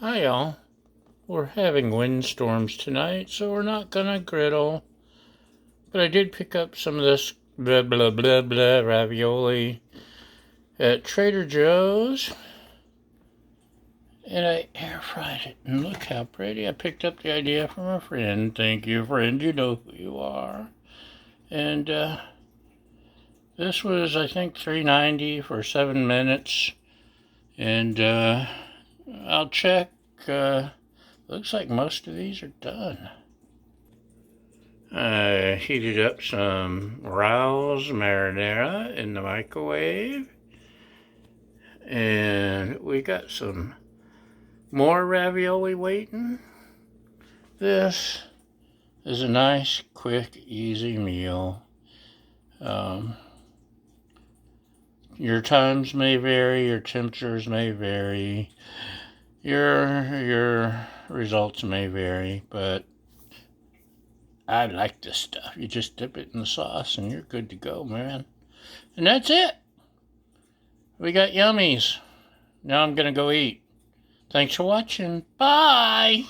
Hi, y'all. We're having windstorms tonight, so we're not gonna griddle. But I did pick up some of this blah blah blah blah ravioli at Trader Joe's, and I air fried it. And look how pretty! I picked up the idea from a friend. Thank you, friend. You know who you are. And this was, I think, $3.90 for 7 minutes. And I'll check. Looks like most of these are done. I heated up some Rao's marinara in the microwave. And we got some more ravioli waiting. This is a nice, quick, easy meal. Your times may vary, your temperatures may vary, your results may vary, but I like this stuff. You just dip it in the sauce and you're good to go, man. And that's it. We got yummies. Now I'm gonna go eat. Thanks for watching. Bye.